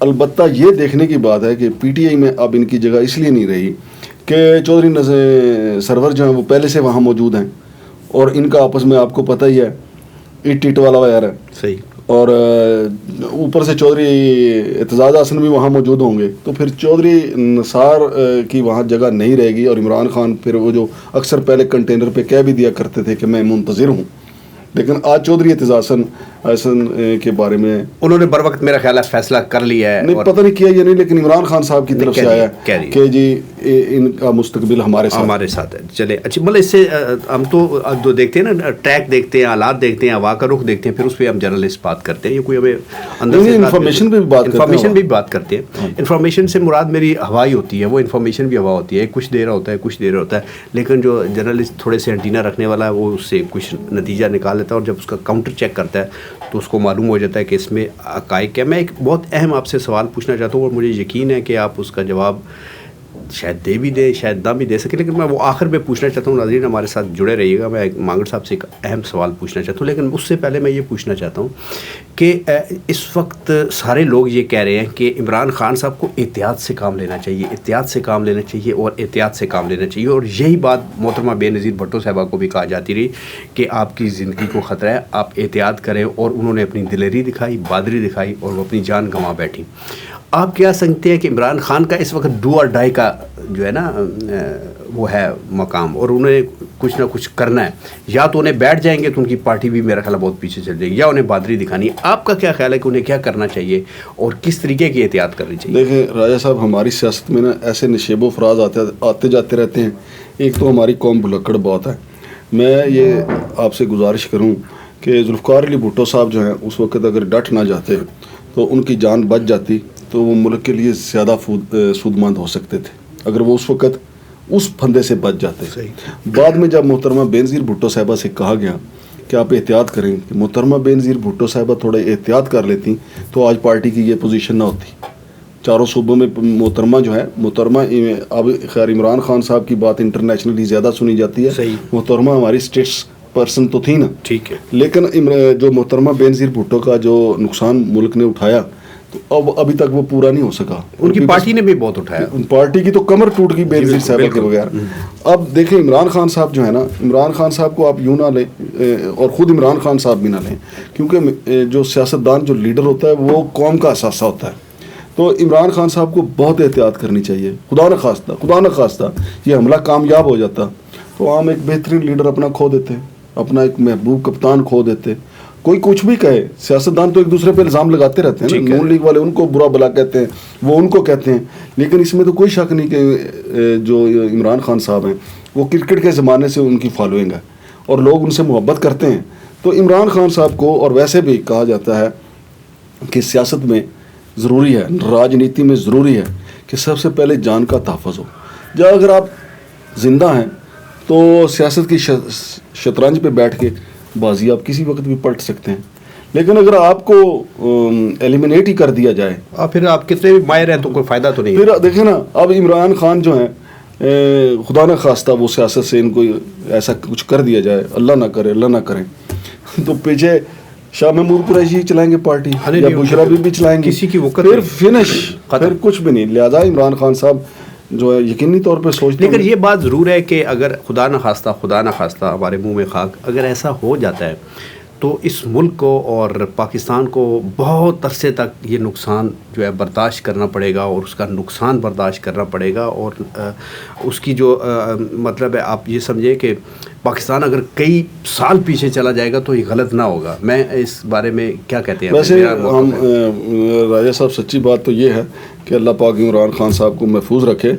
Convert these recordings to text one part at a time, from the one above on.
البتہ یہ دیکھنے کی بات ہے کہ پی ٹی آئی میں اب ان کی جگہ اس لیے نہیں رہی کہ چودھری سرور جو ہیں وہ پہلے سے وہاں موجود ہیں اور ان کا آپس میں آپ کو پتہ ہی ہے اٹ والا وغیرہ ہے صحیح, اور اوپر سے چودھری اعتزاز حسن بھی وہاں موجود ہوں گے, تو پھر چودھری نثار کی وہاں جگہ نہیں رہے گی. اور عمران خان پھر وہ جو اکثر پہلے کنٹینر پہ کہہ بھی دیا کرتے تھے کہ میں منتظر ہوں, لیکن آج چودھری اعتزاز حسن کے بارے میں انہوں نے بر وقت میرا خیال ہے فیصلہ کر لیا ہے, نہیں پتہ نہیں کیا یا نہیں, لیکن عمران خان صاحب کی طرف سے آیا کہ جی ان کا مستقبل ہمارے ساتھ ہے. چلے اچھی, مطلب اس سے ہم تو دیکھتے ہیں نا, ٹریک دیکھتے ہیں, حالات دیکھتے ہیں, ہوا کا رخ دیکھتے ہیں, پھر اس پہ ہم جرنلسٹ بات کرتے ہیں, یہ کوئی ہمیں اندر سے انفارمیشن بھی بات کرتے ہیں. انفارمیشن سے مراد میری ہوا ہی ہوتی ہے, وہ انفارمیشن بھی ہوا ہوتی ہے, کچھ دے رہا ہوتا ہے, لیکن جو جرنلسٹ تھوڑے سے انٹینا رکھنے والا ہے وہ اس سے کچھ نتیجہ نکال لیتا ہے, اور جب اس کا کاؤنٹر چیک کرتا ہے تو اس کو معلوم ہو جاتا ہے کہ اس میں حقائق کیا. میں ایک بہت اہم آپ سے سوال پوچھنا چاہتا ہوں, اور مجھے یقین ہے کہ آپ اس کا جواب شاید دے بھی دیں, شاید نہ بھی دے سکیں, لیکن میں وہ آخر میں پوچھنا چاہتا ہوں. ناظرین ہمارے ساتھ جڑے رہیے گا. میں مانگڑ صاحب سے ایک اہم سوال پوچھنا چاہتا ہوں, لیکن اس سے پہلے میں یہ پوچھنا چاہتا ہوں کہ اس وقت سارے لوگ یہ کہہ رہے ہیں کہ عمران خان صاحب کو احتیاط سے کام لینا چاہیے, احتیاط سے کام لینا چاہیے اور احتیاط سے کام لینا چاہیے. اور یہی بات محترمہ بے نظیر بھٹو صاحبہ کو بھی کہا جاتی رہی کہ آپ کی زندگی کو خطرہ ہے, آپ احتیاط کریں, اور انہوں نے اپنی دلیری دکھائی, بہادری دکھائی, اور وہ اپنی جان گنوا بیٹھی. آپ کیا سمجھتے ہیں کہ عمران خان کا اس وقت ڈو اور ڈائی کا جو ہے نا وہ ہے مقام, اور انہیں کچھ نہ کچھ کرنا ہے, یا تو انہیں بیٹھ جائیں گے تو ان کی پارٹی بھی میرا خیال بہت پیچھے چل جائے گی, یا انہیں بہادری دکھانی ہے. آپ کا کیا خیال ہے کہ انہیں کیا کرنا چاہیے اور کس طریقے کی احتیاط کرنی چاہیے؟ دیکھیں راجہ صاحب, ہماری سیاست میں نا ایسے نشیب و فراز آتے جاتے رہتے ہیں. ایک تو ہماری قوم بھلکڑ بہت ہے. میں یہ آپ سے گزارش کروں کہ ذوالفقار علی بھٹو صاحب جو ہیں اس وقت اگر ڈٹ نہ جاتے تو ان کی جان بچ جاتی, تو وہ ملک کے لیے زیادہ سودمند ہو سکتے تھے اگر وہ اس وقت اس پھندے سے بچ جاتے. بعد میں جب محترمہ بے نظیر بھٹو صاحبہ سے کہا گیا کہ آپ احتیاط کریں, کہ محترمہ بے نظیر بھٹو صاحبہ تھوڑا احتیاط کر لیتی تو آج پارٹی کی یہ پوزیشن نہ ہوتی. چاروں صوبوں میں محترمہ جو ہے, محترمہ اب خیر عمران خان صاحب کی بات انٹرنیشنلی زیادہ سنی جاتی ہے, محترمہ ہماری اسٹیٹس پرسن تو تھی نا, ٹھیک ہے, لیکن جو محترمہ بے نظیر بھٹو کا جو نقصان ملک نے اٹھایا تو اب ابھی تک وہ پورا نہیں ہو سکا. ان کی پارٹی نے بھی بہت اٹھایا, پارٹی کی تو کمر ٹوٹ گئی بے نظیر صاحبہ کے بغیر. اب دیکھیں عمران خان صاحب جو ہے نا, عمران خان صاحب کو آپ یوں نہ لیں, اور خود عمران خان صاحب بھی نہ لیں, کیونکہ جو سیاستدان جو لیڈر ہوتا ہے وہ قوم کا اثاثہ ہوتا ہے. تو عمران خان صاحب کو بہت احتیاط کرنی چاہیے. خدا نہ خواستہ یہ حملہ کامیاب ہو جاتا تو عام ایک بہترین لیڈر اپنا کھو دیتے, اپنا ایک محبوب کپتان کھو دیتے. کوئی کچھ بھی کہے, سیاستدان تو ایک دوسرے پہ الزام لگاتے رہتے ہیں, نون لیگ والے ان کو برا بلا کہتے ہیں, وہ ان کو کہتے ہیں, لیکن اس میں تو کوئی شک نہیں کہ جو عمران خان صاحب ہیں وہ کرکٹ کے زمانے سے ان کی فالوئنگ ہے اور لوگ ان سے محبت کرتے ہیں. تو عمران خان صاحب کو, اور ویسے بھی کہا جاتا ہے کہ سیاست میں ضروری ہے, راجنیتی میں ضروری ہے کہ سب سے پہلے جان کا تحفظ ہو. جب اگر آپ زندہ ہیں تو سیاست کی شطرنج پہ بیٹھ کے بازی آپ کسی وقت بھی پلٹ سکتے ہیں, لیکن اگر آپ کو ایلیمنیٹ ہی کر دیا جائے, پھر آپ کتنے بھی ماہر ہیں تو کوئی فائدہ تو نہیں. پھر دیکھیں نا, اب عمران خان جو ہیں خدا نہ خواستہ وہ سیاست سے ان کو ایسا کچھ کر دیا جائے, اللہ نہ کریں, تو پیچھے شاہ محمود قریشی چلائیں گے پارٹی, یا بشرا بھی چلائیں گے, کسی کی وقت پھر فنش, پھر کچھ بھی نہیں. لہذا عمران خان صاحب جو ہے یقینی طور پہ سوچتے ہیں. لیکن یہ بات ضرور ہے کہ اگر خدا نہ خواستہ ہمارے منہ میں خاک, اگر ایسا ہو جاتا ہے تو اس ملک کو اور پاکستان کو بہت عرصے تک یہ نقصان جو ہے برداشت کرنا پڑے گا, اور اس کا نقصان برداشت کرنا پڑے گا, اور اس کی جو مطلب ہے آپ یہ سمجھیں کہ پاکستان اگر کئی سال پیچھے چلا جائے گا تو یہ غلط نہ ہوگا. میں اس بارے میں کیا کہتے ہیں؟ ویسے ہم راجہ صاحب سچی بات تو یہ ہے کہ اللہ پاک عمران خان صاحب کو محفوظ رکھے.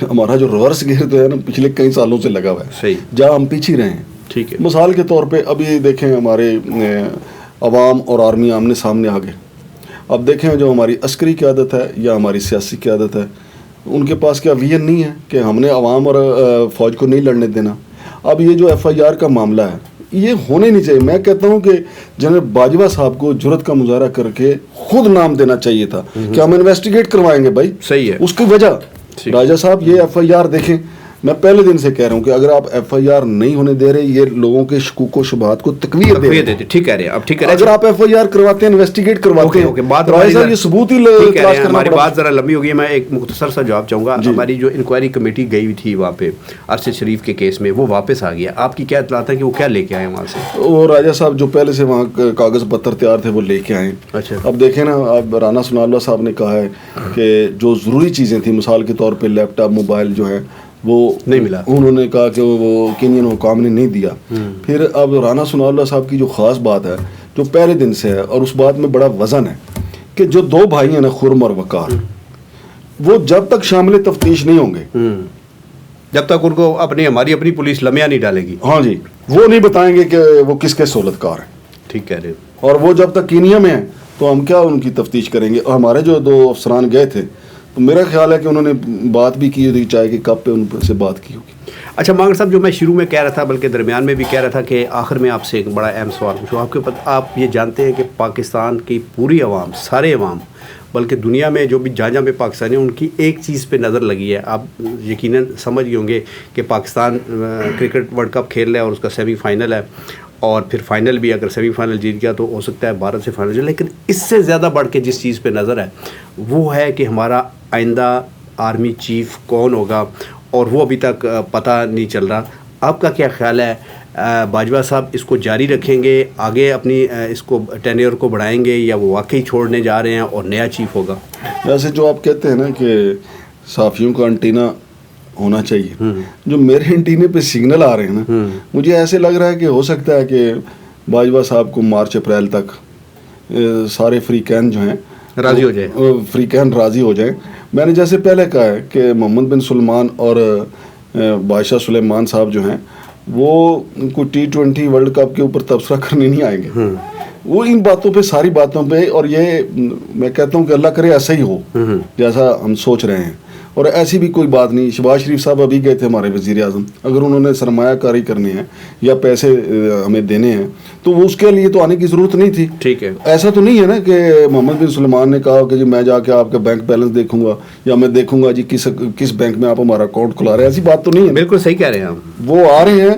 ہمارا جو ریورس گیئر تو ہے نا پچھلے کئی سالوں سے لگا ہوا ہے, صحیح, جہاں ہم پیچھے رہے ہیں. ٹھیک ہے, مثال کے طور پہ ابھی دیکھیں ہمارے عوام اور آرمی آمنے سامنے آ گئے. اب دیکھیں جو ہماری عسکری قیادت ہے یا ہماری سیاسی قیادت ہے, ان کے پاس کیا ویژن نہیں ہے کہ ہم نے عوام اور فوج کو نہیں لڑنے دینا. اب یہ جو ایف آئی آر کا معاملہ ہے یہ ہونے نہیں چاہیے. میں کہتا ہوں کہ جنرل باجوہ صاحب کو جرت کا مظاہرہ کر کے خود نام دینا چاہیے تھا کہ ہم انویسٹیگیٹ کروائیں گے. بھائی صحیح ہے, اس کی وجہ راجہ صاحب یہ ایف آئی آر دیکھیں میں پہلے دن سے کہہ رہا ہوں کہ اگر آپ ایف آئی آر نہیں ہونے دے رہے, یہ لوگوں کے شکوک و شبہات کو تقویت دے رہے ہیں. ٹھیک کہہ رہے ہیں, اب ٹھیک ہے, اگر آپ ایف آئی آر کرواتے ہیں, انویسٹیگیٹ کرواتے ہیں, یہ ثبوت ہی تلاش کرنا. ہماری بات ذرا لمبی ہوگی, میں ایک مختصر سا جواب چاہوں گا. ہماری جو انکوائری کمیٹی گئی ہوئی تھی وہاں پہ ارشد شریف کے کیس میں, وہ واپس آ گیا. آپ کی کیا اطلاعات ہیں کہ وہ کیا لے کے آئے وہاں سے؟ وہ راجہ صاحب جو پہلے سے وہاں کاغذ پتر تیار تھے وہ لے کے آئے. اچھا, اب دیکھیں نا, اب رانا ثناء اللہ صاحب نے کہا ہے کہ جو ضروری چیزیں تھیں, مثال کے طور پہ لیپ ٹاپ, موبائل جو ہے وہ نہیں ملا. انہوں نے کہا کہ وہ کینین حکام نے نہیں دیا. پھر اب رانا ثناء اللہ صاحب کی جو خاص بات ہے جو پہلے دن سے ہے, اور اس بات میں بڑا وزن ہے کہ جو دو بھائی ہیں نا, خرم اور وقار, وہ جب تک شامل تفتیش نہیں ہوں گے, جب تک ان کو ہماری اپنی پولیس لمحہ نہیں ڈالے گی, ہاں جی, وہ نہیں بتائیں گے کہ وہ کس کے سہولت کار ہیں. ٹھیک کہہ رہے ہیں. اور وہ جب تک کینیا میں ہیں تو ہم کیا ان کی تفتیش کریں گے. اور ہمارے جو دو افسران گئے تھے, تو میرا خیال ہے کہ انہوں نے بات بھی کی ہوئی, چاہے کہ کب پہ ان سے بات کی ہوگی. اچھا مانگر صاحب, جو میں شروع میں کہہ رہا تھا, بلکہ درمیان میں بھی کہہ رہا تھا, کہ آخر میں آپ سے ایک بڑا اہم سوال پوچھوں. آپ یہ جانتے ہیں کہ پاکستان کی پوری عوام, سارے عوام, بلکہ دنیا میں جو بھی جہاں پہ پاکستانی ہیں, ان کی ایک چیز پہ نظر لگی ہے. آپ یقیناً سمجھ گئے ہوں گے کہ پاکستان کرکٹ ورلڈ کپ کھیل رہا ہے اور اس کا سیمی فائنل ہے, اور پھر فائنل بھی اگر سیمی فائنل جیت گیا تو ہو سکتا ہے بھارت سے فائنل جائے. لیکن اس سے زیادہ بڑھ کے جس چیز پہ نظر ہے وہ ہے کہ ہمارا آئندہ آرمی چیف کون ہوگا, اور وہ ابھی تک پتہ نہیں چل رہا. آپ کا کیا خیال ہے, باجوہ صاحب اس کو جاری رکھیں گے, آگے اپنی اس کو ٹینیور کو بڑھائیں گے, یا وہ واقعی چھوڑنے جا رہے ہیں اور نیا چیف ہوگا؟ ویسے جو آپ کہتے ہیں نا کہ صحافیوں کا انٹینا ہونا چاہیے, جو میرے انٹینے پہ سگنل آ رہے ہیں نا, مجھے ایسے لگ رہا ہے کہ ہو سکتا ہے کہ باجوہ صاحب کو مارچ اپریل تک سارے فریقین جو ہیں راضی ہو جائیں, فریقین راضی ہو جائیں. میں نے جیسے پہلے کہا ہے کہ محمد بن سلمان اور بادشاہ سلیمان صاحب جو ہیں وہ کوئی T20 ورلڈ کپ کے اوپر تبصرہ کرنے نہیں آئیں گے. وہ ان باتوں پہ, ساری باتوں پہ, اور یہ میں کہتا ہوں کہ اللہ کرے ایسا ہی ہو جیسا ہم سوچ رہے ہیں. اور ایسی بھی کوئی بات نہیں. شہباز شریف صاحب ابھی گئے تھے ہمارے وزیر اعظم, اگر انہوں نے سرمایہ کاری کرنی ہے یا پیسے ہمیں دینے ہیں تو وہ اس کے لیے تو آنے کی ضرورت نہیں تھی. ٹھیک ہے, ایسا تو نہیں ہے نا کہ محمد بن سلمان نے کہا کہ جی میں جا کے آپ کا بینک بیلنس دیکھوں گا, یا میں دیکھوں گا جی کس بینک میں آپ ہمارا اکاؤنٹ کھلا رہے ہیں. ایسی بات تو نہیں ہے. بالکل صحیح کہہ رہے ہیں آپ. وہ آ رہے ہیں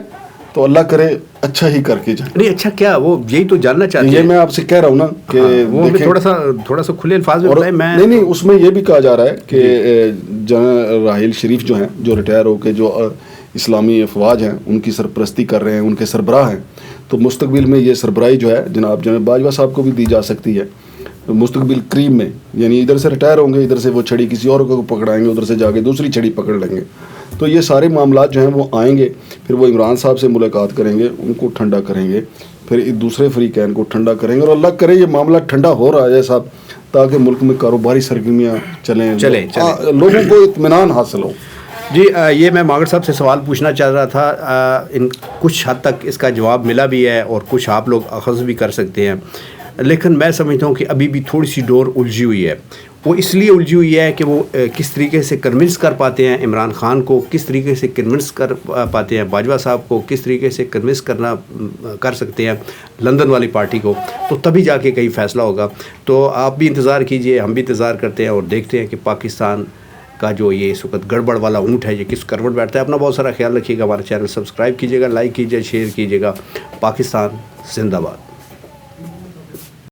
تو اللہ کرے اچھا ہی کر کے جائیں. نہیں اچھا کیا, وہ یہی تو جاننا چاہتے ہیں. یہ میں آپ سے کہہ رہا ہوں نا کہ وہ تھوڑا سا کھلے الفاظ میں بتائیں. میں نہیں, اس میں یہ بھی کہا جا رہا ہے کہ جنرل راحیل شریف جو ہیں, جو ریٹائر ہو کے جو اسلامی افواج ہیں ان کی سرپرستی کر رہے ہیں, ان کے سربراہ ہیں, تو مستقبل میں یہ سربراہی جو ہے جناب باجوہ صاحب کو بھی دی جا سکتی ہے مستقبل قریب میں. یعنی ادھر سے ریٹائر ہوں گے, ادھر سے وہ چھڑی کسی اور کو پکڑائیں گے, ادھر سے جا کے دوسری چھڑی پکڑ لیں گے. تو یہ سارے معاملات جو ہیں وہ آئیں گے, پھر وہ عمران صاحب سے ملاقات کریں گے, ان کو ٹھنڈا کریں گے, پھر دوسرے فریقین کو ٹھنڈا کریں گے, اور اللہ کرے یہ معاملہ ٹھنڈا ہو رہا ہے صاحب, تاکہ ملک میں کاروباری سرگرمیاں چلیں, لوگوں کو اطمینان حاصل ہو. جی یہ میں مانگر صاحب سے سوال پوچھنا چاہ رہا تھا. کچھ حد تک اس کا جواب ملا بھی ہے, اور کچھ آپ لوگ اخذ بھی کر سکتے ہیں, لیکن میں سمجھتا ہوں کہ ابھی بھی تھوڑی سی ڈور الجھی ہوئی ہے. وہ اس لیے الجھی ہوئی ہے کہ وہ کس طریقے سے کنونس کر پاتے ہیں عمران خان کو, کس طریقے سے کنونس کر پاتے ہیں باجوہ صاحب کو, کس طریقے سے کنونس کر سکتے ہیں لندن والی پارٹی کو, تو تبھی جا کے کہیں فیصلہ ہوگا. تو آپ بھی انتظار کیجئے, ہم بھی انتظار کرتے ہیں, اور دیکھتے ہیں کہ پاکستان کا جو یہ اس وقت گڑبڑ والا اونٹ ہے یہ کس کروٹ بیٹھتا ہے. اپنا بہت سارا خیال رکھیے گا, ہمارا چینل سبسکرائب کیجیے گا, لائک کیجیے, شیئر کیجیے گا. پاکستان زندہ باد.